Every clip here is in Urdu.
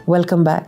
Welcome back.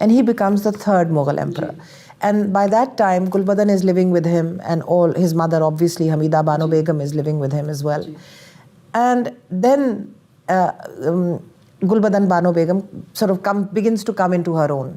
and he becomes the 3rd Mughal emperor. And by that time Gulbadan is living with him and all his mother, obviously Hamida Bano Begum, is living with him as well. And then Gulbadan Bano Begum sort of begins to come into her own.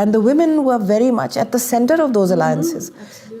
and the women were very much at the center of those alliances.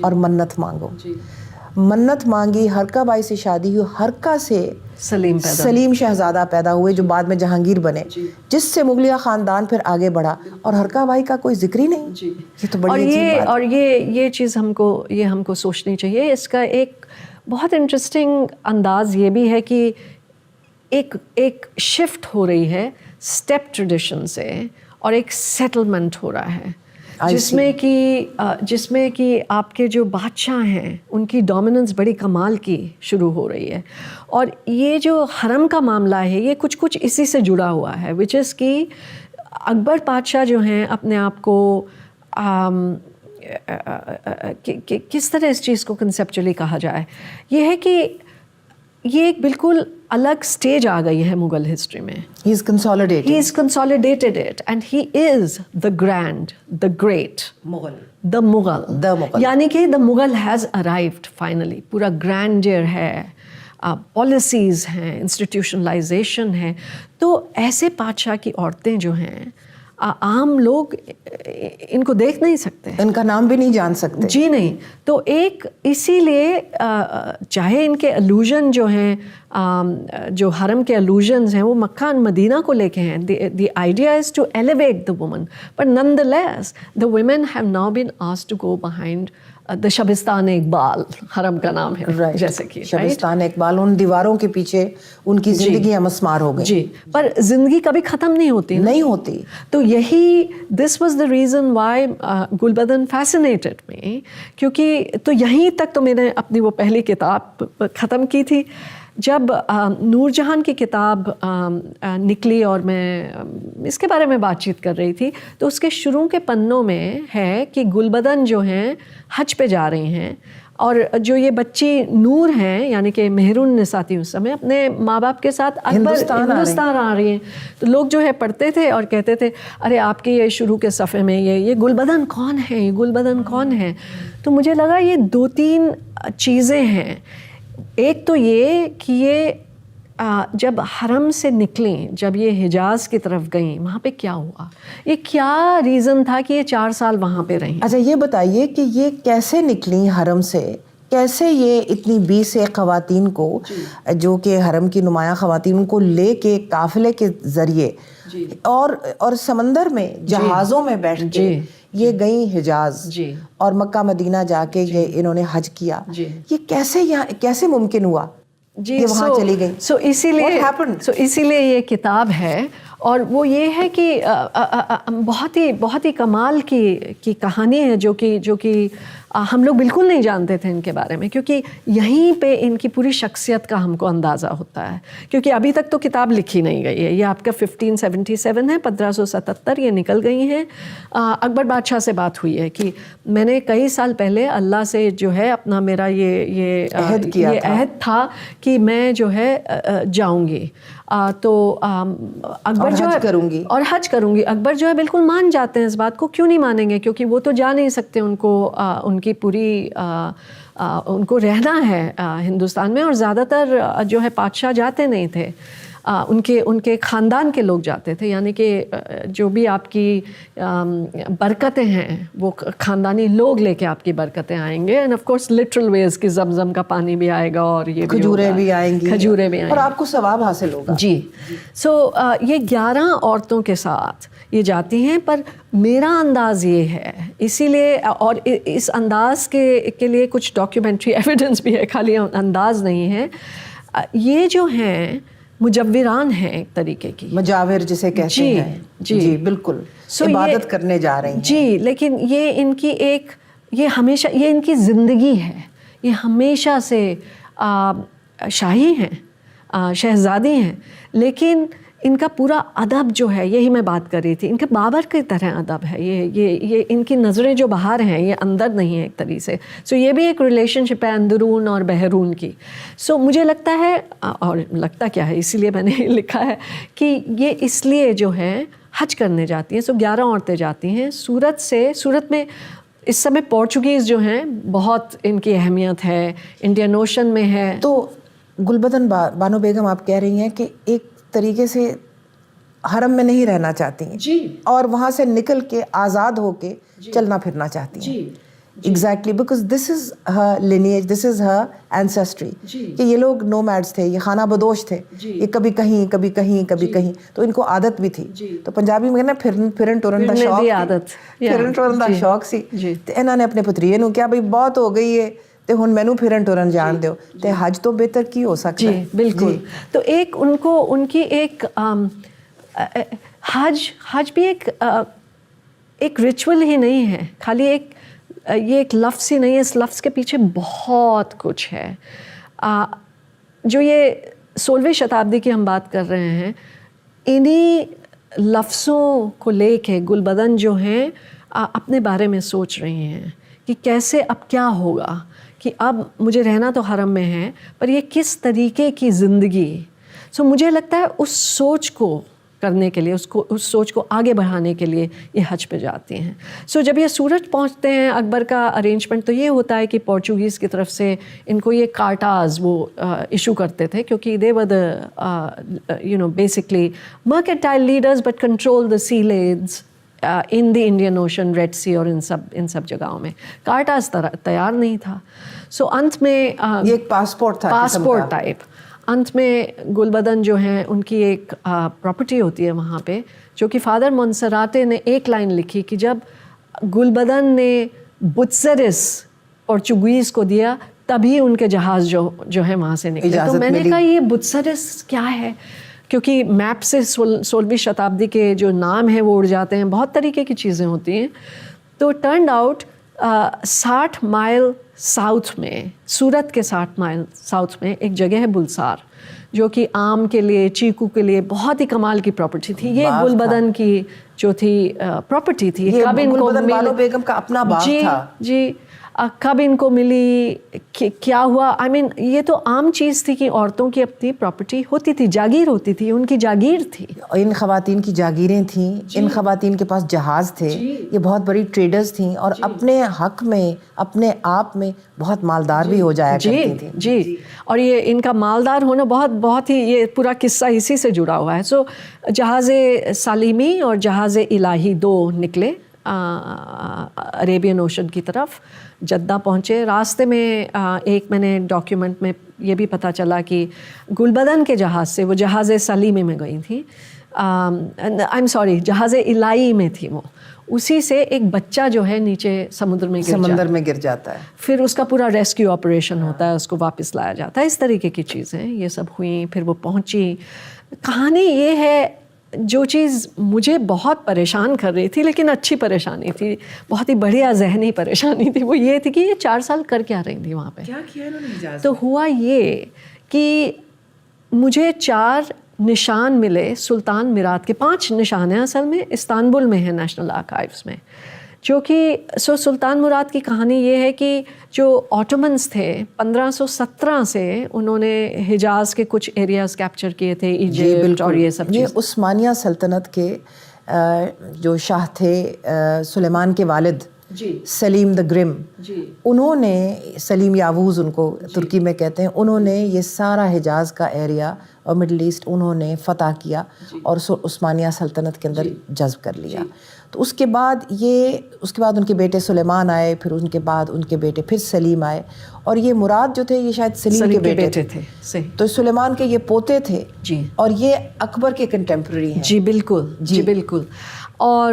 اور منت مانگو. منت مانگی, ہرکا بائی سے شادی ہوئی, ہرکا سے سلیم شہزادہ پیدا ہوئے جو بعد میں جہانگیر بنے, جس سے مغلیہ خاندان پھر آگے بڑھا, اور ہرکا بائی کا کوئی ذکر ہی نہیں. یہ تو بڑی عجیب بات. اور یہ چیز ہم کو سوچنی چاہیے. اس کا ایک بہت انٹرسٹنگ انداز یہ بھی ہے کہ ایک شفٹ ہو رہی ہے اسٹیپ ٹریڈیشن سے, اور ایک سیٹلمنٹ ہو رہا ہے جس میں کہ آپ کے جو بادشاہ ہیں ان کی ڈومیننس بڑی کمال کی شروع ہو رہی ہے. اور یہ جو حرم کا معاملہ ہے یہ کچھ اسی سے جڑا ہوا ہے, وچ از کہ اکبر بادشاہ جو ہیں اپنے آپ کو کس طرح اس چیز کو کنسیپچولی کہا جائے, یہ ہے کہ یہ ایک بالکل الگ سٹیج آ گئی ہے مغل ہسٹری میں. He is consolidated it and he is the grand, the great the Mughal. یعنی کہ the Mughal has arrived finally. پورا grandeur ہے, پالیسیز ہیں, انسٹیٹیوشنلائزیشن ہے. تو ایسے بادشاہ کی عورتیں جو ہیں عام لوگ ان کو دیکھ نہیں سکتے, ان کا نام بھی نہیں جان سکتے. جی نہیں. تو ایک اسی لیے چاہے ان کے الوژن جو ہیں, جو حرم کے الوژنز ہیں وہ مکہ مدینہ کو لے کے ہیں. The idea is to elevate the women, but nonetheless the women have now been asked to go behind the Shabistan Iqbal, حرم کا نام ہے, جیسے کہ شبستان اقبال, ان دیواروں کے پیچھے ان کی زندگیاں مسمار ہو گئی. جی, پر زندگی کبھی ختم نہیں ہوتی. تو یہی this was the reason why Gulbadan fascinated me, کیونکہ تو یہیں تک تو میں نے اپنی وہ پہلی کتاب ختم کی تھی. جب نور جہان کی کتاب نکلی اور میں اس کے بارے میں بات چیت کر رہی تھی, تو اس کے شروع کے پنوں میں ہے کہ گلبدن جو ہیں حج پہ جا رہی ہیں, اور جو یہ بچی نور ہیں یعنی کہ مہرون نساء تھی اس سمے, اپنے ماں باپ کے ساتھ ہندوستان آ رہی ہیں. تو لوگ جو ہے پڑھتے تھے اور کہتے تھے ارے آپ کے یہ شروع کے صفحے میں یہ گلبدن کون ہے, یہ گلبدن کون ہے. تو مجھے لگا یہ 2-3 چیزیں ہیں. ایک تو یہ کہ یہ جب حرم سے نکلیں, جب یہ حجاز کی طرف گئیں, وہاں پہ کیا ہوا, یہ کیا ریزن تھا کہ یہ 4 سال وہاں پہ رہیں. اچھا یہ بتائیے کہ یہ کیسے نکلیں حرم سے, کیسے یہ اتنی 20 خواتین کو جو کہ حرم کی نمایاں خواتین کو لے کے قافلے کے ذریعے اور سمندر میں جہازوں میں بیٹھ کے یہ گئیں حجاز, اور مکہ مدینہ جا کے یہ انہوں نے حج کیا. یہ کیسے ممکن ہوا کہ وہاں چلی گئیں؟ سو اسی لیے یہ کتاب ہے, اور وہ یہ ہے کہ بہت ہی کمال کی کہانی ہے جو کہ ہم لوگ بالکل نہیں جانتے تھے ان کے بارے میں, کیونکہ یہیں پہ ان کی پوری شخصیت کا ہم کو اندازہ ہوتا ہے. کیونکہ ابھی تک تو کتاب لکھی نہیں گئی ہے. یہ آپ کا 1577 ہے, 1577 یہ نکل گئی ہیں. اکبر بادشاہ سے بات ہوئی ہے کہ میں نے کئی سال پہلے اللہ سے جو ہے اپنا میرا یہ عہد تھا کہ میں جو ہے جاؤں گی, تو اکبر جو ہے اور حج کروں گی. اکبر جو ہے بالکل مان جاتے ہیں اس بات کو. کیوں نہیں مانیں گے, کیونکہ وہ تو جا نہیں سکتے, ان کی پوری ان کو رہنا ہے ہندوستان میں, اور زیادہ تر جو ہے بادشاہ جاتے نہیں تھے, ان کے خاندان کے لوگ جاتے تھے. یعنی کہ جو بھی آپ کی برکتیں ہیں وہ خاندانی لوگ لے کے آپ کی برکتیں آئیں گے. اینڈ آف کورس لٹرل ویز کی زمزم کا پانی بھی آئے گا, اور یہ کھجوریں بھی آئیں گی, اور آپ کو ثواب حاصل ہوگا. جی. سو یہ 11 عورتوں کے ساتھ یہ جاتی ہیں. پر میرا انداز یہ ہے, اسی لیے, اور اس انداز کے لیے کچھ ڈاکیومنٹری ایویڈنس بھی ہے, خالی انداز نہیں ہے. یہ جو ہیں مجوران ہیں ایک طریقے کی, مجاور جسے کہتے ہیں. جی بالکل, عبادت کرنے جا رہے ہیں. جی, لیکن یہ ان کی یہ ہمیشہ یہ ان کی زندگی ہے. یہ ہمیشہ سے شاہی ہیں, شہزادی ہیں, لیکن ان کا پورا ادب جو ہے, یہی میں بات کر رہی تھی, ان کے بابر کی طرح ادب ہے. یہ ان کی نظریں جو باہر ہیں یہ اندر نہیں ہے ایک طریقے سے. سو یہ بھی ایک ریلیشن شپ ہے اندرون اور بہرون کی. سو مجھے لگتا ہے, اور لگتا کیا ہے, اسی لیے میں نے لکھا ہے کہ یہ اس لیے جو ہے حج کرنے جاتی ہیں. سو 11 عورتیں جاتی ہیں سورت میں. اس سمے پورچوگیز جو ہیں بہت ان کی اہمیت ہے, انڈین اوشن میں ہے. تو گلبدن بانو بیگم آپ کہہ رہی ہیں کہ ایک طریقے سے حرم میں نہیں رہنا چاہتی ہیں, اور وہاں سے نکل کے آزاد ہو کے چلنا پھرنا چاہتی ہیں. Exactly because this is Hare lineage, this is Hare Ancestry, کہ یہ لوگ نومیڈس تھے, یہ خانہ بدوش تھے, یہ کبھی کہیں کبھی کہیں کبھی کہیں, تو ان کو عادت بھی تھی. تو پنجابی میں نا پھرن ٹرن دا شوق, پھرن ٹرن دا شوق سی. تو انہوں نے اپنے پتریے نو کیا بھائی بہت ہو گئی ہے تے ہن مینوں پھرن ٹرن جان دیو, تے حج تو بہتر کی ہو سکتا ہے. بالکل. تو ایک ان کی ایک حج بھی ایک ریچول ہی نہیں ہے, خالی یہ ایک لفظ ہی نہیں ہے, اس لفظ کے پیچھے بہت کچھ ہے. جو یہ 16ویں شتابدی کی ہم بات کر رہے ہیں, انہی لفظوں کو لے کے گلبدن جو ہیں اپنے بارے میں سوچ رہی ہیں کہ کیسے اب کیا ہوگا, کہ اب مجھے رہنا تو حرم میں ہے پر یہ کس طریقے کی زندگی. سو مجھے لگتا ہے اس سوچ کو کرنے کے لیے, اس سوچ کو آگے بڑھانے کے لیے یہ حج پہ جاتی ہیں. سو جب یہ سورت پہنچتے ہیں, اکبر کا ارینجمنٹ تو یہ ہوتا ہے کہ پورچوگیز کی طرف سے ان کو یہ کارٹاز وہ ایشو کرتے تھے, کیونکہ they were the basically mercantile leaders but control the sea leads in the Indian Ocean, red sea اور ان سب جگہوں میں. کارٹاز تیار نہیں تھا. سو انت میں یہ ایک پاسپورٹ تھا, پاسپورٹ ٹائپ. انت میں گلبدن جو ہیں ان کی ایک پراپرٹی ہوتی ہے وہاں پہ, جو کہ فادر مونسراتے نے ایک لائن لکھی کہ جب گلبدن نے بتسرس پورچوگیز کو دیا تبھی ان کے جہاز جو ہے وہاں سے نکلے. تو میں نے کہا یہ بتسرس کیا ہے, کیونکہ میپ سے 16ویں شتابدی کے جو نام ہیں وہ اڑ جاتے ہیں, بہت طریقے کی چیزیں ہوتی ہیں. تو ٹرنڈ آؤٹ 60 مائل ساؤتھ میں, سورت کے 60 مائل ساؤتھ میں ایک جگہ ہے بلسار, جو کہ آم کے لیے, چیکو کے لیے بہت ہی کمال کی پراپرٹی تھی. یہ گلبدن کی جو تھی پراپرٹی تھی. کب ان کو بانو بیگم کا اپنا باغ تھا. جی کب ان کو ملی, کیا ہوا, آئی مین یہ تو عام چیز تھی کہ عورتوں کی اپنی پراپرٹی ہوتی تھی, جاگیر ہوتی تھی, ان کی جاگیر تھی. ان خواتین کی جاگیریں تھیں, ان خواتین کے پاس جہاز تھے, یہ بہت بڑی ٹریڈرز تھیں اور اپنے حق میں اپنے آپ میں بہت مالدار بھی ہو جایا کرتی تھیں. جی اور یہ ان کا مالدار ہونا بہت ہی, یہ پورا قصہ اسی سے جڑا ہوا ہے. سو جہاز سالیمی اور جہاز الہی دو نکلے عریبین اوشن کی طرف, جدہ پہنچے. راستے میں ایک میں نے ڈاکیومنٹ میں یہ بھی پتہ چلا کہ گلبدن کے جہاز سے, وہ جہاز سلیمی میں گئی تھی, آئی ایم سوری جہاز الہی میں تھی وہ, اسی سے ایک بچہ جو ہے نیچے سمندر میں گر جاتا ہے. پھر اس کا پورا ریسکیو آپریشن ہوتا ہے, اس کو واپس لایا جاتا ہے. اس طریقے کی چیزیں یہ سب ہوئیں. پھر وہ پہنچی. کہانی یہ ہے, جو چیز مجھے بہت پریشان کر رہی تھی, لیکن اچھی پریشانی تھی, بہت ہی بڑھیا ذہنی پریشانی تھی, وہ یہ تھی کہ یہ 4 سال کر کیا رہی تھی وہاں پہ. کیا کیا انہوں نے اجازت؟ تو ہوا یہ کہ مجھے 4 نشان ملے سلطان مراد کے. 5 نشان ہیں اصل میں, استنبول میں ہیں نیشنل آرکائیوز میں, جو کہ سلطان مراد کی کہانی یہ ہے کہ جو آٹومنس تھے 1517 سے انہوں نے حجاز کے کچھ ایریاز کیپچر کیے تھے, ایجپٹ اور یہ سب. یہ عثمانیہ سلطنت کے جو شاہ تھے سلیمان کے والد سلیم دا گرم, انہوں نے, سلیم یاووز ان کو ترکی میں کہتے ہیں, انہوں نے یہ سارا حجاز کا ایریا اور مڈل ایسٹ انہوں نے فتح کیا اور عثمانیہ سلطنت کے اندر جذب کر لیا. تو اس کے بعد ان کے بیٹے سلیمان آئے, پھر ان کے بعد ان کے بیٹے پھر سلیم آئے, اور یہ مراد جو تھے یہ شاید سلیم کے بیٹے تھے. تو سلیمان کے یہ پوتے تھے جی, اور یہ اکبر کے کنٹمپرری ہیں. جی بالکل, جی بالکل. اور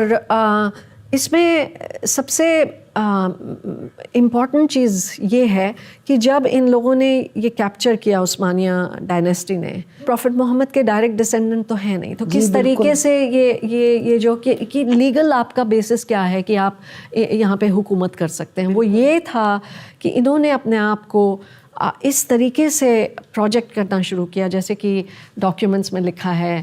اس میں سب سے امپورٹنٹ چیز یہ ہے کہ جب ان لوگوں نے یہ کیپچر کیا عثمانیہ ڈائنیسٹی نے, پروفٹ محمد کے ڈائریکٹ ڈسینڈنٹ تو ہے نہیں, تو کس طریقے سے یہ جو کہ لیگل آپ کا بیسس کیا ہے کہ آپ یہاں پہ حکومت کر سکتے ہیں, وہ یہ تھا کہ انہوں نے اپنے آپ کو اس طریقے سے پروجیکٹ کرنا شروع کیا جیسے کہ ڈاکیومنٹس میں لکھا ہے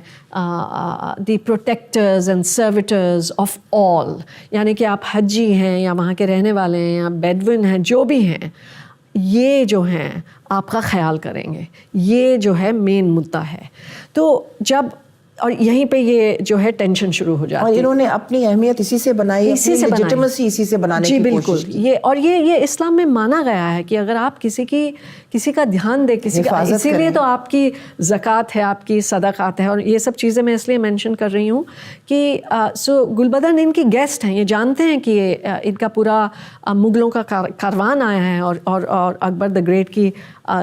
دی پروٹیکٹرز اینڈ سرویٹرز آف آل, یعنی کہ آپ حجی ہیں یا وہاں کے رہنے والے ہیں یا بیڈوین ہیں, جو بھی ہیں, یہ جو ہیں آپ کا خیال کریں گے, یہ جو ہے مین مدعا ہے. تو جب اور یہیں پہ یہ جو ہے ٹینشن شروع ہو جاتی اور ہے. انہوں نے اپنی اہمیت اسی سے بنائی, اسی سے لیجیٹیمیسی اسی سے بنانے جی کی بالکل. کوشش کی. یہ اسلام میں مانا گیا ہے کہ اگر آپ کسی کا دھیان دیں, کسی کا, اسی لیے تو آپ کی زکوٰۃ ہے, آپ کی صدقات ہے, اور یہ سب چیزیں میں اس لیے مینشن کر رہی ہوں کہ سو گلبدن ان کی گیسٹ ہیں, یہ جانتے ہیں کہ ان کا پورا مغلوں کا کاروان آیا ہے, اور اکبر دا گریٹ کی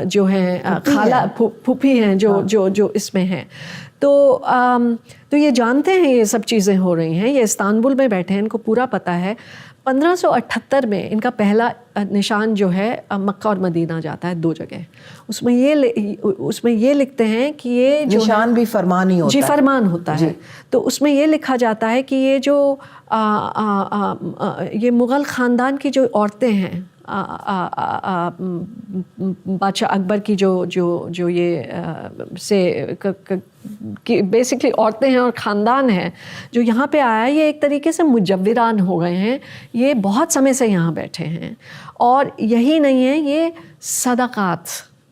جو ہیں خالہ پھوپھی ہیں جو اس میں ہیں. تو یہ جانتے ہیں یہ سب چیزیں ہو رہی ہیں. یہ استنبول میں بیٹھے ہیں, ان کو پورا پتہ ہے. 1578 میں ان کا پہلا نشان جو ہے مکہ اور مدینہ جاتا ہے, 2 جگہ. اس میں یہ لکھتے ہیں کہ یہ جو نشان بھی فرمان ہی ہوتا ہے, ہے. جی فرمان ہوتا ہے. تو اس میں یہ لکھا جاتا ہے کہ یہ جو یہ مغل خاندان کی جو عورتیں ہیں, بادشاہ اکبر کی جو یہ سے بیسکلی عورتیں ہیں اور خاندان ہے جو یہاں پہ آیا ہے, یہ ایک طریقے سے مجوران ہو گئے ہیں. یہ بہت سمے سے یہاں بیٹھے ہیں, اور یہی نہیں ہے, یہ صدقات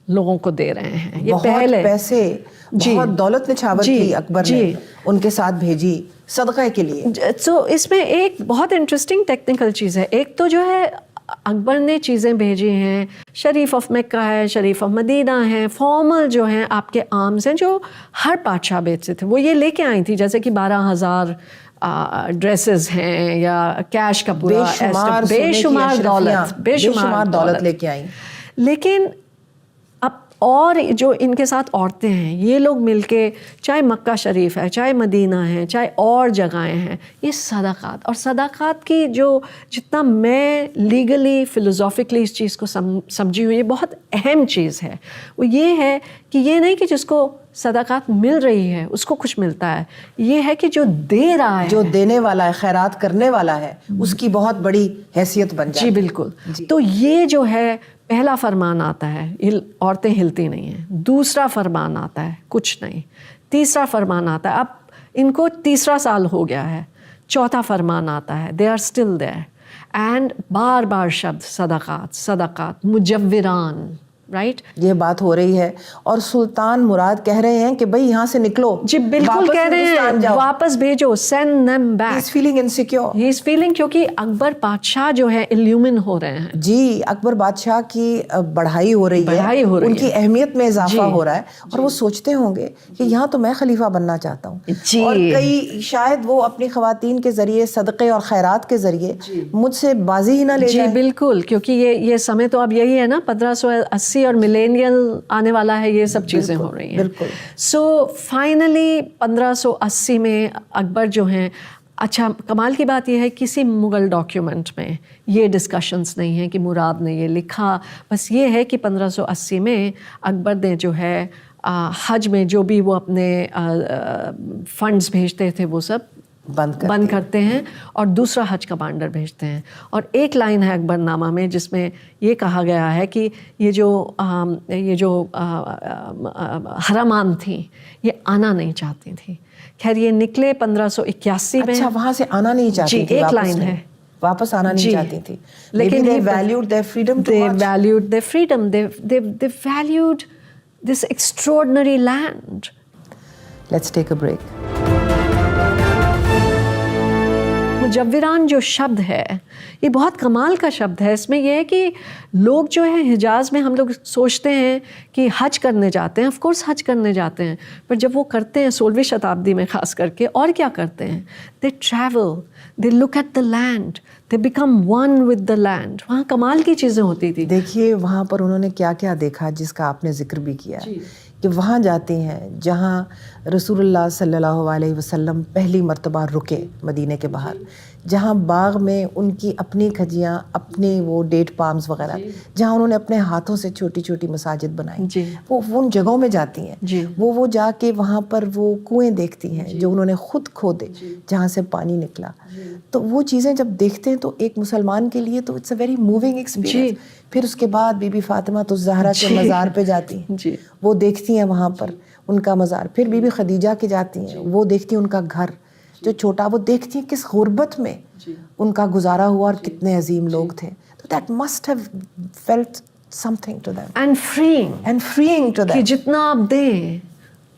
لوگوں کو دے رہے ہیں. یہ پہلے پیسے, بہت دولت نچھاور کی اکبر نے ان کے ساتھ بھیجی صدقہ کے لیے. تو اس میں ایک بہت انٹرسٹنگ ٹیکنیکل چیز ہے. ایک تو جو ہے اکبر نے چیزیں بھیجی ہیں, شریف آف مکہ ہے, شریف آف مدینہ ہیں, فارمل جو ہیں آپ کے آرمز ہیں جو ہر بادشاہ بیچتے تھے, وہ یہ لے کے آئی تھی, جیسے کہ 12,000 ڈریسز ہیں, یا کیش کا پورا بے شمار دولت لے کے آئیں. لیکن اب اور جو ان کے ساتھ عورتیں ہیں, یہ لوگ مل کے, چاہے مکہ شریف ہے, چاہے مدینہ ہے, چاہے اور جگہیں ہیں, یہ صدقات. اور صدقات کی جو جتنا میں لیگلی فلسافکلی اس چیز کو سمجھی ہوں, یہ بہت اہم چیز ہے. وہ یہ ہے کہ یہ نہیں کہ جس کو صدقات مل رہی ہے اس کو کچھ ملتا ہے, یہ ہے کہ جو دے رہا ہے, جو دینے والا ہے, خیرات کرنے والا ہے, اس کی بہت بڑی حیثیت بن جاتی ہے. جی بالکل. تو یہ جو ہے پہلا فرمان آتا ہے, عورتیں ہلتی نہیں ہیں. دوسرا فرمان آتا ہے, کچھ نہیں. تیسرا فرمان آتا ہے, اب ان کو 3 سال ہو گیا ہے. چوتھا فرمان آتا ہے, they are still there, and بار بار شبد صدقات صدقات, مجوران, رائٹ. یہ بات ہو رہی ہے, اور سلطان مراد کہہ رہے ہیں کہ بھئی یہاں سے نکلو. جی بالکل کہہ رہے ہیں, واپس بھیجو, send them back. He is feeling insecure. He is feeling, کیونکہ اکبر بادشاہ جو ہے الومن ہو رہے ہیں. جی, اکبر بادشاہ کی بڑھائی ہو رہی ہے, ان کی اہمیت میں اضافہ ہو رہا ہے, اور وہ سوچتے ہوں گے کہ یہاں تو میں خلیفہ بننا چاہتا ہوں. اور کئی شاید وہ اپنی خواتین کے ذریعے, صدقے اور خیرات کے ذریعے مجھ سے بازی ہی نہ لے جائیں. جی بالکل, کیونکہ یہ سمے تو اب یہی ہے نا, 1580 اور ملینین آنے والا ہے, یہ سب چیزیں ہو رہی ہیں. بالکل. سو فائنلی 1580 میں اکبر جو ہیں, اچھا کمال کی بات یہ ہے کسی مغل ڈاکیومنٹ میں یہ ڈسکشنز نہیں ہیں کہ مراد نے یہ لکھا. بس یہ ہے کہ 1580 میں اکبر نے جو ہے حج میں جو بھی وہ اپنے فنڈز بھیجتے تھے وہ سب بند کرتے ہیں, اور دوسرا حج کمانڈر بھیجتے ہیں. اور ایک لائن ہے اکبر نامہ میں جس میں یہ کہا گیا ہے کہ یہ جو حرمان تھیں یہ آنا نہیں چاہتی تھیں. خیر یہ نکلے 1581 میں. اچھا, وہاں سے آنا نہیں چاہتی تھی. ایک لائن ہے, واپس آنا نہیں چاہتی تھی, لیکن they valued their freedom too much. They valued their freedom. They valued this extraordinary land. Let's take a break. مجوران جو شبد ہے یہ بہت کمال کا شبد ہے. اس میں یہ ہے کہ لوگ جو ہیں حجاز میں, ہم لوگ سوچتے ہیں کہ حج کرنے جاتے ہیں, آف کورس حج کرنے جاتے ہیں, پر جب وہ کرتے ہیں 16ویں شتابدی میں خاص کر کے, اور کیا کرتے ہیں, they travel, they look at the land, they become one with the land. وہاں کمال کی چیزیں ہوتی تھی. دیکھیے وہاں پر انہوں نے کیا کیا دیکھا جس کا آپ نے ذکر بھی کیا, کہ وہاں جاتی ہیں جہاں رسول اللہ صلی اللہ علیہ وسلم پہلی مرتبہ رکے مدینے کے باہر, جہاں باغ میں ان کی اپنی کھجیاں, اپنے وہ ڈیٹ پامز وغیرہ, جہاں انہوں نے اپنے ہاتھوں سے چھوٹی چھوٹی مساجد بنائی, وہ ان جگہوں میں جاتی ہیں. وہ جا کے وہاں پر وہ کنویں دیکھتی ہیں جو انہوں نے خود کھودے, جہاں سے پانی نکلا. تو وہ چیزیں جب دیکھتے ہیں تو ایک مسلمان کے لیے تو it's a very moving experience. پھر اس کے بعد بی بی فاطمہ تو زہرا کے مزار پہ جاتی ہیں, وہ دیکھتی ہیں وہاں پر ان کا مزار. پھر بی بی خدیجہ کے جاتی ہیں, وہ دیکھتی ہیں ان کا گھر جو چھوٹا, وہ دیکھتی ہیں کس غربت میں ان کا گزارا ہوا اور کتنے عظیم لوگ تھے. تو that must have felt something to them and freeing to them. کہ جتنا آپ دیں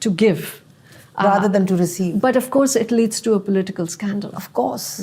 to give rather than to receive. But of course it leads to a political scandal. Of course,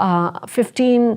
15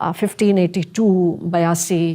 1582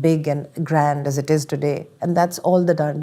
big and grand as it is today, and that's all the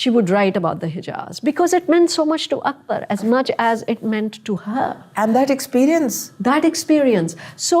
she would write about the Hijaz because it meant so much to Akbar as much as it meant to her. And that experience. So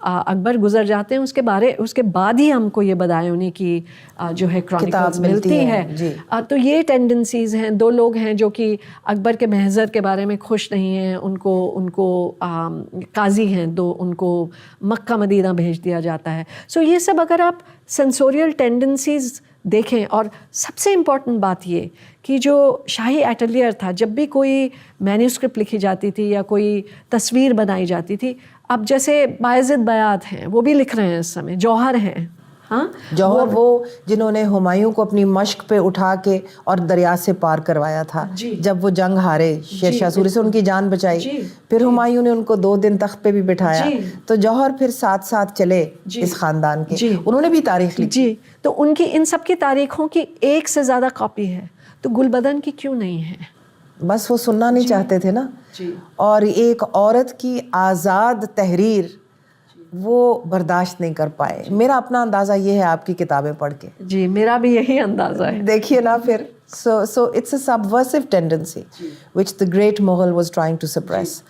اکبر گزر جاتے ہیں اس کے بعد ہی ہم کو یہ بدایونی کی جو ہے کرونیکلز ملتی ہے. تو یہ ٹینڈنسیز ہیں. دو لوگ ہیں جو کہ اکبر کے محضر کے بارے میں خوش نہیں ہیں, ان کو قاضی ہیں دو, ان کو مکہ مدینہ بھیج دیا جاتا ہے. سو یہ سب اگر آپ سینسوریل ٹینڈنسیز دیکھیں, اور سب سے امپورٹنٹ بات یہ کہ جو شاہی ایٹلیئر تھا, جب بھی کوئی مینیوسکرپٹ لکھی جاتی تھی یا کوئی تصویر بنائی جاتی تھی, اب جیسے بایزید بیات ہیں وہ بھی لکھ رہے ہیں اس سمے, جوہر ہیں, ہاں جوہر وہ جنہوں نے ہمایوں کو اپنی مشق پہ اٹھا کے اور دریا سے پار کروایا تھا جب وہ جنگ ہارے شیر شاہ سوری سے, ان کی جان بچائی, پھر ہمایوں نے ان کو 2 دن تخت پہ بھی بٹھایا, تو جوہر پھر ساتھ ساتھ چلے اس خاندان کے, انہوں نے بھی تاریخ لکھی. جی, تو ان سب کی تاریخوں کی 1 سے زیادہ کاپی ہے, تو گلبدن کی کیوں نہیں ہے؟ بس وہ سننا نہیں چاہتے تھے نا. اور ایک عورت کی آزاد تحریر وہ برداشت نہیں کر پائے. میرا اپنا اندازہ یہ ہے آپ کی کتابیں پڑھ کے. جی, میرا بھی یہی اندازہ ہے. دیکھیے نا پھر, so it's a subversive tendency which the great Mughal was trying to suppress.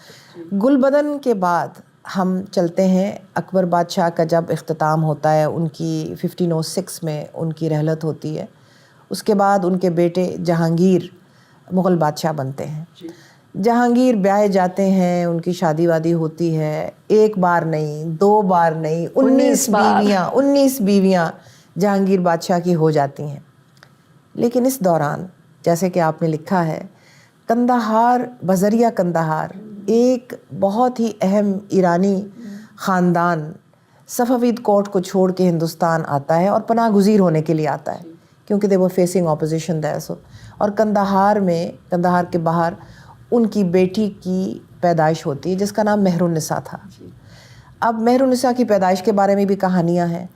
Gulbadan کے بعد ہم چلتے ہیں اکبر بادشاہ کا جب اختتام ہوتا ہے, ان کی 1506 میں ان کی رحلت ہوتی ہے. اس کے بعد ان کے بیٹے جہانگیر مغل بادشاہ بنتے ہیں. جہانگیر بیاہے جاتے ہیں, ان کی شادی وادی ہوتی ہے, 1 بار نہیں 2 بار نہیں 19 بیویاں جہانگیر بادشاہ کی ہو جاتی ہیں. لیکن اس دوران جیسے کہ آپ نے لکھا ہے, قندھار بذریعہ قندھار ایک بہت ہی اہم ایرانی خاندان صفوید کورٹ کو چھوڑ کے ہندوستان آتا ہے, اور پناہ گزیر ہونے کے لیے آتا ہے کیونکہ they were facing opposition there. So اور قندھار کے باہر ان کی بیٹی کی پیدائش ہوتی ہے جس کا نام مہر النساء تھا. اب مہر النساء کی پیدائش کے بارے میں بھی کہانیاں ہیں,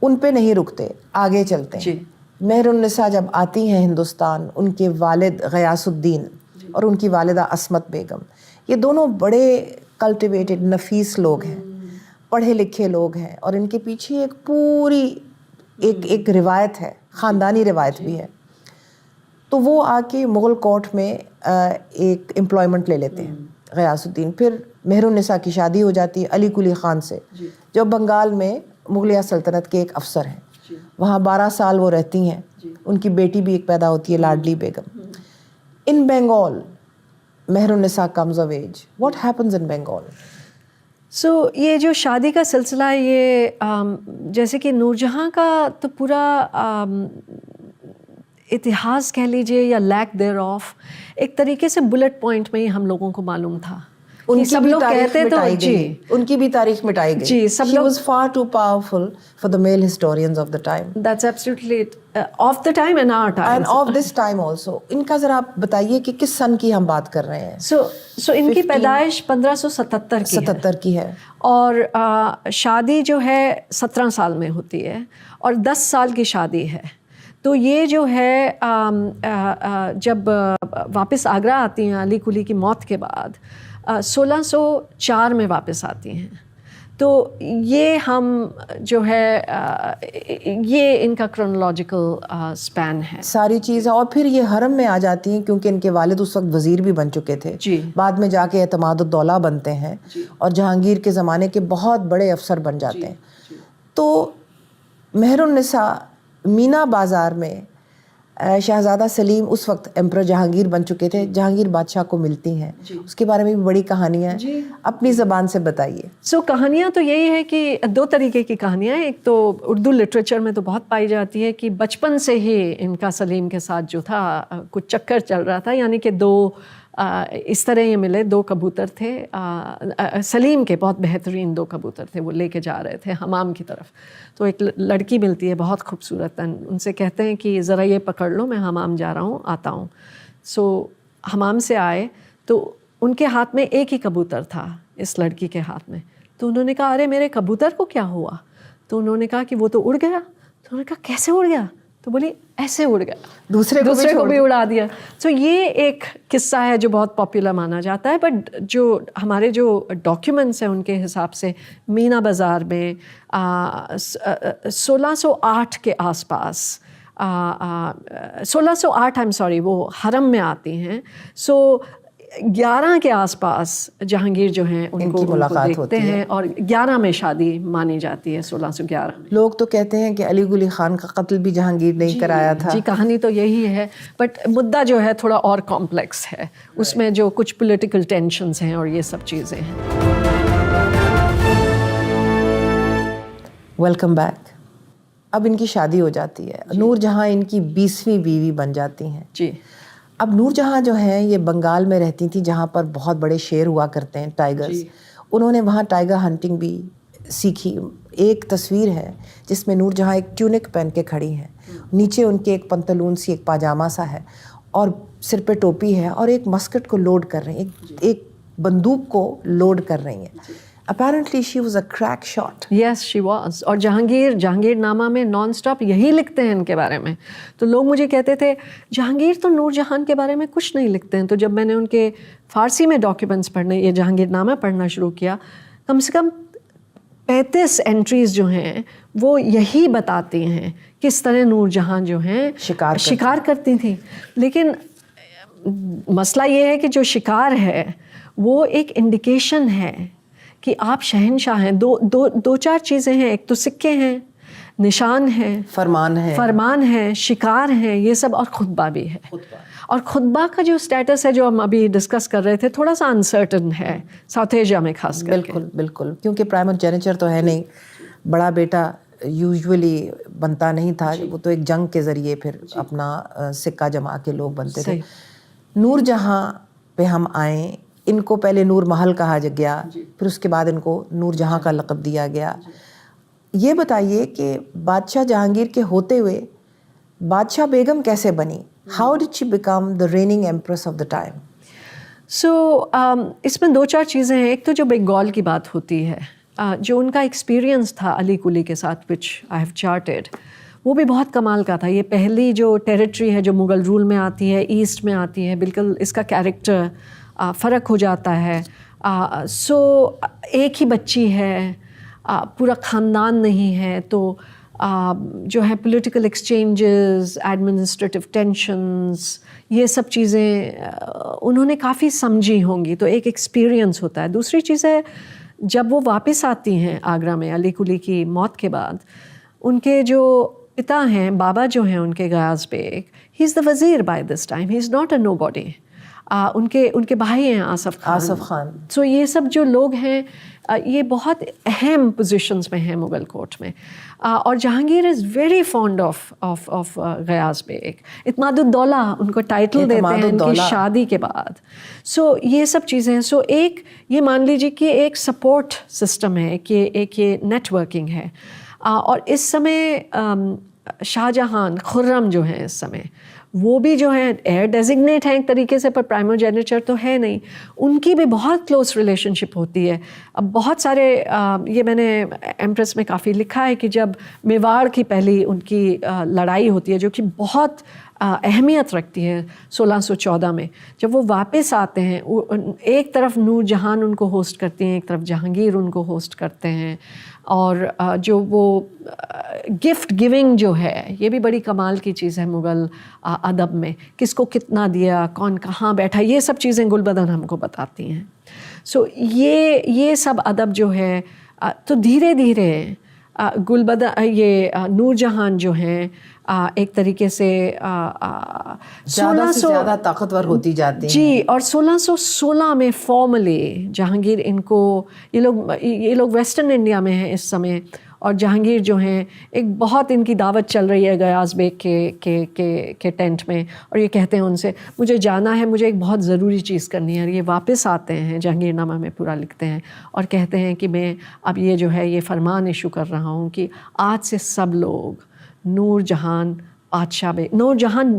ان پہ نہیں رکتے, آگے چلتے ہیں. مہر النساء جب آتی ہیں ہندوستان, ان کے والد غیاث الدین اور ان کی والدہ عصمت بیگم, یہ دونوں بڑے کلٹیویٹڈ نفیس لوگ ہیں, پڑھے لکھے لوگ ہیں, اور ان کے پیچھے ایک پوری ایک روایت ہے, خاندانی روایت بھی ہے. تو وہ آ کے مغل کورٹ میں ایک امپلائمنٹ لے لیتے ہیں غیاث الدین. پھر مہر النساء کی شادی ہو جاتی ہے علی قلی خان سے, جو بنگال میں مغلیہ سلطنت کے ایک افسر ہیں. وہاں 12 سال وہ رہتی ہیں. ان کی بیٹی بھی ایک پیدا ہوتی ہے, لاڈلی بیگم. ان Bengal Mehrunnisa comes of age. What happens in Bengal? So یہ جو شادی کا سلسلہ ہے, یہ جیسے کہ نور جہاں کا تو پورا اتہاس کہہ لیجیے یا لیک دیر آف, ایک طریقے سے بلٹ پوائنٹ میں ہی ہم لوگوں کو معلوم تھا. ان کی سب بھی لوگ تاریخ کہتے تو ان کی بھی تاریخ مٹائی گئی. جی, سب لوگ was far too powerful for the male historians of the time. That's absolutely of the time and our time. And of this time also. ان کا ذرا آپ بتائیے کہ کس سن کی ہم بات کر رہے ہیں. So ان کی پیدائش 1577 کی ہے, اور شادی جو ہے 17 سال میں ہوتی ہے, اور 10 سال کی شادی ہے. تو یہ جو ہے جب واپس آگرہ آتی ہیں علی قلی کی موت کے بعد 1604 میں واپس آتی ہیں. تو یہ ہم جو ہے یہ ان کا کرونالوجیکل سپین ہے ساری چیز. اور پھر یہ حرم میں آ جاتی ہیں کیونکہ ان کے والد اس وقت وزیر بھی بن چکے تھے. بعد میں جا کے اعتماد الدولہ بنتے ہیں, اور جہانگیر کے زمانے کے بہت بڑے افسر بن جاتے ہیں. تو مہر النساء مینا بازار میں شہزادہ سلیم اس وقت ایمپرر جہانگیر بن چکے تھے, جہانگیر بادشاہ کو ملتی ہیں. اس کے بارے میں بھی بڑی کہانیاں ہیں, اپنی زبان سے بتائیے. سو کہانیاں تو یہی ہے کہ 2 طریقے کی کہانیاں ہیں. ایک تو اردو لٹریچر میں تو بہت پائی جاتی ہے کہ بچپن سے ہی ان کا سلیم کے ساتھ جو تھا کچھ چکر چل رہا تھا, یعنی کہ 2 اس طرح یہ ملے. 2 کبوتر تھے سلیم کے, بہت بہترین 2 کبوتر تھے, وہ لے کے جا رہے تھے حمام کی طرف. تو ایک لڑکی ملتی ہے بہت خوبصورت, ان سے کہتے ہیں کہ ذرا یہ پکڑ لو, میں حمام جا رہا ہوں, آتا ہوں. سو حمام سے آئے تو ان کے ہاتھ میں ایک ہی کبوتر تھا, اس لڑکی کے ہاتھ میں. تو انہوں نے کہا ارے میرے کبوتر کو کیا ہوا؟ تو انہوں نے کہا کہ وہ تو اڑ گیا. تو انہوں نے کہا کیسے اڑ گیا؟ تو بولی ایسے اڑ گیا, دوسرے کو بھی اڑا دیا. سو یہ ایک قصہ ہے جو بہت پاپولر مانا جاتا ہے. بٹ جو ہمارے جو ڈاکیومنٹس ہیں ان کے حساب سے مینا بازار میں 1608 کے آس پاس 1608 وہ حرم میں آتی ہیں. سو 11 کے آس پاس جہانگیر جو ہیں ان کو ملاقات دیکھتے ہوتی ہے ہیں اور 11 میں شادی مانی جاتی ہے 1611 میں. لوگ تو کہتے ہیں کہ علی گلی خان کا قتل بھی جہانگیر نے ہی کرایا تھا. جی کہانی تو یہی ہے بٹ مدعا جو ہے تھوڑا اور کمپلیکس ہے, اس میں جو کچھ پولیٹیکل ٹینشنز ہیں اور یہ سب چیزیں ہیں. Welcome back. اب ان کی شادی ہو جاتی ہے. نور جہاں ان کی 20ویں بیوی بن جاتی ہیں. جی. اب نور جہاں جو ہیں یہ بنگال میں رہتی تھیں جہاں پر بہت بڑے شیر ہوا کرتے ہیں, ٹائیگرز. انہوں نے وہاں ٹائیگر ہنٹنگ بھی سیکھی. ایک تصویر ہے جس میں نور جہاں ایک ٹیونک پہن کے کھڑی ہیں, نیچے ان کے ایک پنتلون سی ایک پاجامہ سا ہے اور سر پہ ٹوپی ہے اور ایک مسکٹ کو لوڈ کر رہی ہیں, ایک بندوق کو لوڈ کر رہی ہیں. Apparently she was a crack shot. Yes she was. اور جہانگیر نامہ میں نان اسٹاپ یہی لکھتے ہیں ان کے بارے میں. تو لوگ مجھے کہتے تھے جہانگیر تو نور جہان کے بارے میں کچھ نہیں لکھتے ہیں. تو جب میں نے ان کے فارسی میں ڈاکیومنٹس پڑھنے, یہ جہانگیر نامہ پڑھنا شروع کیا, کم سے کم 35 انٹریز جو ہیں وہ یہی بتاتی ہیں کس طرح نور جہان جو ہیں شکار کرتی تھیں. لیکن مسئلہ یہ ہے کہ جو شکار ہے وہ ایک انڈیکیشن ہے کہ آپ شہنشاہ ہیں. دو چار چیزیں ہیں, ایک تو سکے ہیں, نشان ہے, فرمان ہے, شکار ہیں, یہ سب, اور خطبہ بھی ہے. اور خطبہ کا جو سٹیٹس ہے جو ہم ابھی ڈسکس کر رہے تھے تھوڑا سا انسرٹن ہے ساؤتھ ایشیا میں خاص کر کے. بالکل کیونکہ پرائمر جینیچر تو ہے نہیں, بڑا بیٹا یوزولی بنتا نہیں تھا, وہ تو ایک جنگ کے ذریعے پھر اپنا سکہ جما کے لوگ بنتے تھے. نور جہاں پہ ہم آئیں, ان کو پہلے نور محل کہا گیا, پھر اس کے بعد ان کو نور جہاں کا لقب دیا گیا. یہ بتائیے کہ بادشاہ جہانگیر کے ہوتے ہوئے بادشاہ بیگم کیسے بنی؟ How did she become the reigning empress of the time? So اس میں 2-4 چیزیں ہیں. ایک تو جو بنگال کی بات ہوتی ہے, جو ان کا ایکسپیرینس تھا علی کلی کے ساتھ وچ آئی ہیو چارٹڈ, وہ بھی بہت کمال کا تھا. یہ پہلی جو ٹیریٹری ہے جو مغل رول میں آتی ہے, ایسٹ میں آتی ہے, بالکل اس کا کیریکٹر فرق ہو جاتا ہے. سو ایک ہی بچی ہے, پورا خاندان نہیں ہے, تو جو ہے پولیٹیکل ایکسچینجز, ایڈمنسٹریٹو ٹینشنز, یہ سب چیزیں انہوں نے کافی سمجھی ہوں گی, تو ایک ایکسپیرینس ہوتا ہے. دوسری چیز ہے جب وہ واپس آتی ہیں آگرہ میں علی کلی کی موت کے بعد, ان کے جو پتا ہیں, بابا جو ہیں ان کے غیاث bag, he is the wazir by this time, he is not a nobody. ان کے بھائی ہیں آصف خان. سو یہ سب جو لوگ ہیں یہ بہت اہم پوزیشنز میں ہیں مغل کورٹ میں. اور Jahangir is very fond of Ghiyas Beg. Itimad Uddaulah ان کو ٹائٹل دیتے ہیں ان کی شادی کے بعد. سو یہ سب چیزیں. سو ایک یہ مان لیجیے کہ ایک سپورٹ سسٹم ہے, کہ ایک یہ نیٹ ورکنگ ہے. اور اس سمے شاہ جہان, خرم جو ہیں اس سمے, وہ بھی جو ہیں ایئر ڈیزگنیٹ ہیں ایک طریقے سے, پر پرائمر جینیچر تو ہے نہیں. ان کی بھی بہت کلوز ریلیشن شپ ہوتی ہے. اب بہت سارے یہ میں نے ایمپریس میں کافی لکھا ہے کہ جب میواڑ کی پہلی ان کی لڑائی ہوتی ہے جو کہ بہت اہمیت رکھتی ہے 1614 میں, جب وہ واپس آتے ہیں, ایک طرف نور جہان ان کو ہوسٹ کرتی ہیں, ایک طرف جہانگیر ان کو ہوسٹ کرتے ہیں. اور جو وہ گفٹ گیونگ جو ہے یہ بھی بڑی کمال کی چیز ہے مغل ادب میں, کس کو کتنا دیا, کون کہاں بیٹھا, یہ سب چیزیں گلبدن ہم کو بتاتی ہیں. سو یہ سب ادب جو ہے, تو دھیرے دھیرے گلبدن یہ نور جہان جو ہیں ایک طریقے سے زیادہ سے زیادہ طاقتور ہوتی جاتی ہیں. جی. اور 1616 میں فارملی جہانگیر ان کو, یہ لوگ ویسٹرن انڈیا میں ہیں اس سمے, اور جہانگیر جو ہیں ایک بہت ان کی دعوت چل رہی ہے غیاث بیگ کے ٹینٹ میں, اور یہ کہتے ہیں ان سے مجھے جانا ہے, مجھے ایک بہت ضروری چیز کرنی ہے. اور یہ واپس آتے ہیں, جہانگیر نامہ میں پورا لکھتے ہیں, اور کہتے ہیں کہ میں اب یہ جو ہے یہ فرمان ایشو کر رہا ہوں کہ آج سے سب لوگ نور جہان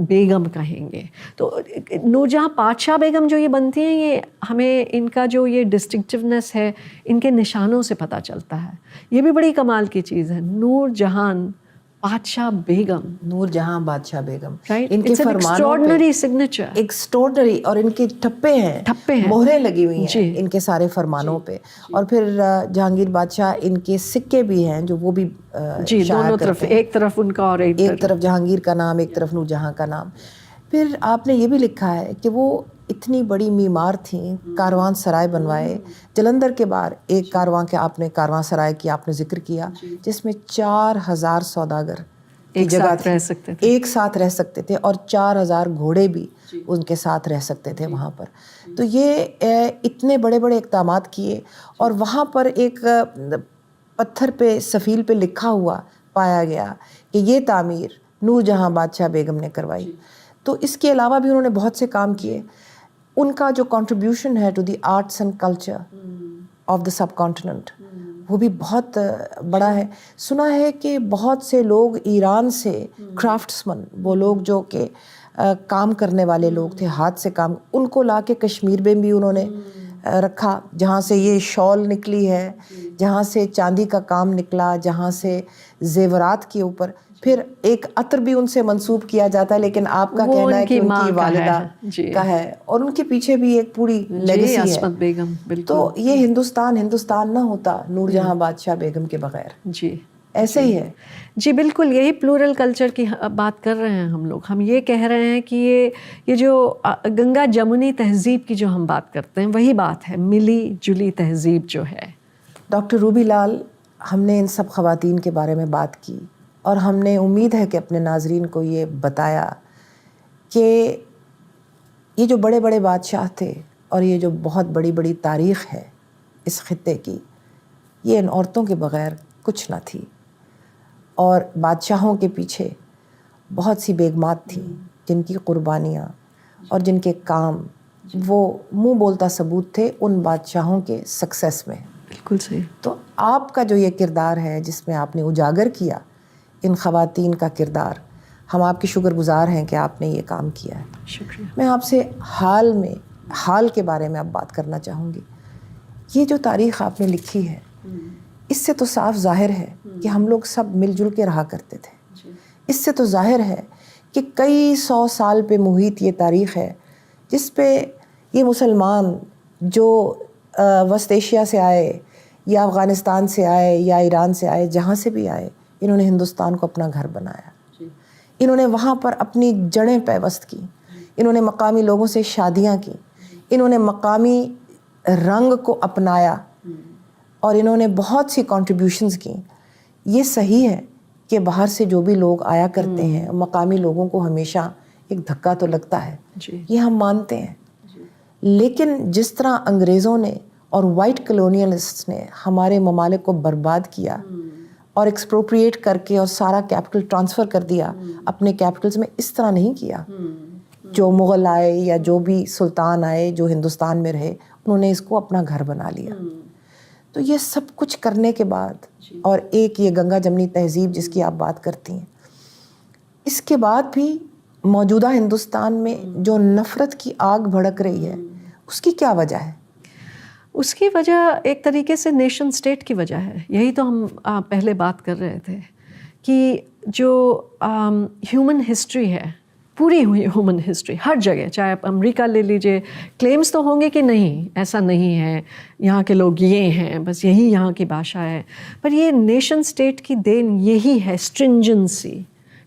بیگم کہیں گے. تو نور جہاں پادشاہ بیگم جو یہ بنتی ہیں, یہ ہمیں ان کا جو یہ ڈسٹنکٹیونیس ہے ان کے نشانوں سے پتہ چلتا ہے. یہ بھی بڑی کمال کی چیز ہے, نور جہان بادشاہ بیگم. نور جہاں بادشاہ بیگم, ان کے ایکسٹراڈنری سگنیچر, ایکسٹراڈنری. اور ان کے ٹھپے ہیں, مہریں لگی ہوئی ہیں ان کے سارے فرمانوں پہ. اور پھر جہانگیر بادشاہ ان کے سکے بھی ہیں جو وہ بھی دونوں طرف, ایک طرف ان کا اور ایک طرف جہانگیر کا نام, ایک طرف نور جہاں کا نام. پھر آپ نے یہ بھی لکھا ہے کہ وہ اتنی بڑی معمار تھیں, کاروان سرائے بنوائے. جلندھر کے باہر ایک کاروان کے آپ نے کاروان سرائے کی آپ نے ذکر کیا, جس میں 4000 سوداگر ایک ساتھ رہ سکتے تھے, ایک ساتھ رہ سکتے تھے, اور 4000 گھوڑے بھی ان کے ساتھ رہ سکتے تھے وہاں پر. تو یہ اتنے بڑے بڑے اقدامات کیے, اور وہاں پر ایک پتھر پہ سفیل پہ لکھا ہوا پایا گیا کہ یہ تعمیر نور جہاں بادشاہ بیگم نے کروائی. تو اس کے علاوہ بھی انہوں نے بہت سے کام کیے. ان کا جو کنٹریبیوشن ہے to the arts and culture of the subcontinent وہ بھی بہت بڑا ہے. سنا ہے کہ بہت سے لوگ ایران سے کرافٹسمن, وہ لوگ جو کہ کام کرنے والے لوگ تھے, ہاتھ سے کام, ان کو لا کے کشمیر میں بھی انہوں نے رکھا, جہاں سے یہ شال نکلی ہے, جہاں سے چاندی کا کام نکلا, جہاں سے زیورات کے اوپر. پھر ایک عطر بھی ان سے منسوب کیا جاتا ہے, لیکن آپ کا کہنا ہے کہ ان کی والدہ کا ہے, اور ان کے پیچھے بھی ایک پوری لیگیسی ہے. عصمت بیگم, بالکل. تو یہ ہندوستان نہ ہوتا نور جہاں بادشاہ بیگم کے بغیر. جی ایسے ہی ہے. جی بالکل, یہی پلورل کلچر کی بات کر رہے ہیں ہم لوگ. ہم یہ کہہ رہے ہیں کہ یہ جو گنگا جمنی تہذیب کی جو ہم بات کرتے ہیں وہی بات ہے, ملی جلی تہذیب جو ہے. ڈاکٹر روبی لال, ہم نے ان سب خواتین کے بارے میں بات کی, اور ہم نے امید ہے کہ اپنے ناظرین کو یہ بتایا کہ یہ جو بڑے بڑے بادشاہ تھے, اور یہ جو بہت بڑی بڑی تاریخ ہے اس خطے کی, یہ ان عورتوں کے بغیر کچھ نہ تھی. اور بادشاہوں کے پیچھے بہت سی بیگمات تھیں جن کی قربانیاں اور جن کے کام وہ منہ بولتا ثبوت تھے ان بادشاہوں کے سکسیس میں. بالکل صحیح. تو آپ کا جو یہ کردار ہے جس میں آپ نے اجاگر کیا ان خواتین کا کردار, ہم آپ کے شکر گزار ہیں کہ آپ نے یہ کام کیا ہے. شکریہ. میں آپ سے حال کے بارے میں اب بات کرنا چاہوں گی. یہ جو تاریخ آپ نے لکھی ہے, اس سے تو صاف ظاہر ہے کہ ہم لوگ سب مل جل کے رہا کرتے تھے. اس سے تو ظاہر ہے کہ کئی 100 سال پہ محیط یہ تاریخ ہے جس پہ یہ مسلمان جو وسط ایشیا سے آئے, یا افغانستان سے آئے, یا ایران سے آئے, جہاں سے بھی آئے, انہوں نے ہندوستان کو اپنا گھر بنایا. انہوں نے وہاں پر اپنی جڑیں پیوست کی, انہوں نے مقامی لوگوں سے شادیاں کی, انہوں نے مقامی رنگ کو اپنایا, اور انہوں نے بہت سی کنٹریبیوشنز کی. یہ صحیح ہے کہ باہر سے جو بھی لوگ آیا کرتے ہیں, مقامی لوگوں کو ہمیشہ ایک دھکا تو لگتا ہے, یہ ہم مانتے ہیں. لیکن جس طرح انگریزوں نے اور وائٹ کلونیلسٹ نے ہمارے ممالک کو برباد کیا اور ایکسپروپریٹ کر کے اور سارا کیپٹل ٹرانسفر کر دیا اپنے کیپٹلز میں, اس طرح نہیں کیا. جو مغل آئے یا جو بھی سلطان آئے جو ہندوستان میں رہے, انہوں نے اس کو اپنا گھر بنا لیا. تو یہ سب کچھ کرنے کے بعد, اور ایک یہ گنگا جمنی تہذیب جس کی آپ بات کرتی ہیں, اس کے بعد بھی موجودہ ہندوستان میں جو نفرت کی آگ بھڑک رہی ہے, اس کی کیا وجہ ہے؟ اس کی وجہ ایک طریقے سے نیشن سٹیٹ کی وجہ ہے. یہی تو ہم پہلے بات کر رہے تھے کہ جو ہیومن ہسٹری ہے, پوری ہیومن ہسٹری ہر جگہ, چاہے آپ امریکہ لے لیجئے, کلیمز تو ہوں گے کہ نہیں ایسا نہیں ہے, یہاں کے لوگ یہ ہیں, بس یہی یہاں کی بھاشا ہے, پر یہ نیشن سٹیٹ کی دین یہی ہے, اسٹرنجنسی,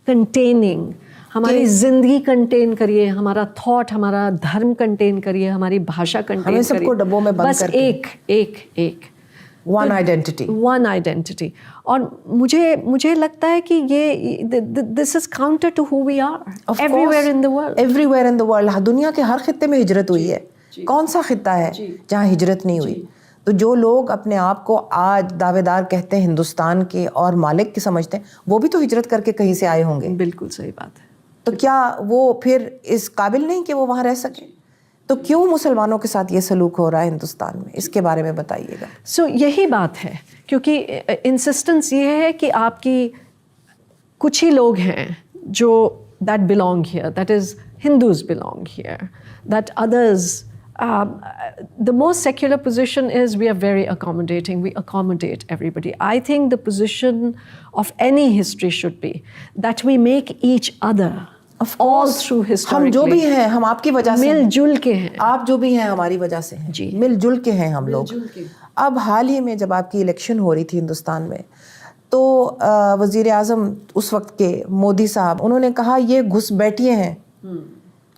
کنٹیننگ. ہماری زندگی کنٹین کریے, ہمارا تھاٹ, ہمارا دھرم کنٹین کریے, ہماری بھاشا کنٹین کریے, سب کو ڈبوں میں بند کر کے, بس ایک ون آئیڈینٹی. اور مجھے لگتا ہے کہ یہ this is counter to who we are everywhere in the world. دنیا کے ہر خطے میں ہجرت ہوئی ہے. کون سا خطہ ہے جہاں ہجرت نہیں ہوئی؟ تو جو لوگ اپنے آپ کو آج دعوے دار کہتے ہیں ہندوستان کے اور مالک کی سمجھتے ہیں, وہ بھی تو ہجرت کر کے کہیں سے آئے ہوں گے. بالکل صحیح بات ہے. تو کیا وہ پھر اس قابل نہیں کہ وہ وہاں رہ سکیں؟ تو کیوں مسلمانوں کے ساتھ یہ سلوک ہو رہا ہے ہندوستان میں, اس کے بارے میں بتائیے گا. یہی بات ہے, کیونکہ انسسٹنس یہ ہے کہ آپ کی کچھ ہی لوگ ہیں جو that belong here, that is Hindus belong here, that others. The most secular position is we are very accommodating. We accommodate everybody. I think the position of any history should be that we make each other all through historically. ہم جو بھی ہیں ہم آپ کی وجہ سے مل جل کے ہیں, آپ جو بھی ہیں ہماری وجہ سے ہیں, جی مل جل کے ہیں ہم لوگ. اب حال ہی میں جب آپ کی الیکشن ہو رہی تھی ہندوستان میں, تو وزیر اعظم اس وقت کے مودی صاحب, انہوں نے کہا یہ گھس بیٹھیے ہیں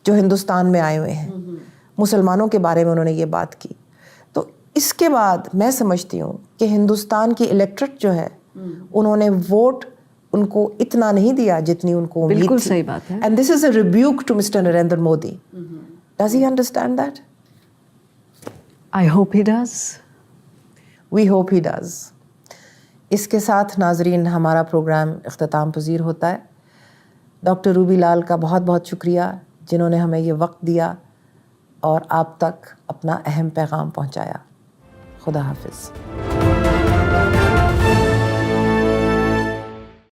جو ہندوستان میں آئے ہوئے ہیں. مسلمانوں کے بارے میں انہوں نے یہ بات کی. تو اس کے بعد میں سمجھتی ہوں کہ ہندوستان کی الیکٹریٹ جو ہے انہوں نے ووٹ ان کو اتنا نہیں دیا جتنی ان کو امید تھی. بالکل صحیح بات ہے. And this is a rebuke to mister Narendra Modi. Does he understand that? I hope he does. We hope he does. اس کے ساتھ ناظرین ہمارا پروگرام اختتام پذیر ہوتا ہے. ڈاکٹر روبی لال کا بہت بہت شکریہ جنہوں نے ہمیں یہ وقت دیا اور آپ تک اپنا اہم پیغام پہنچایا. خدا حافظ.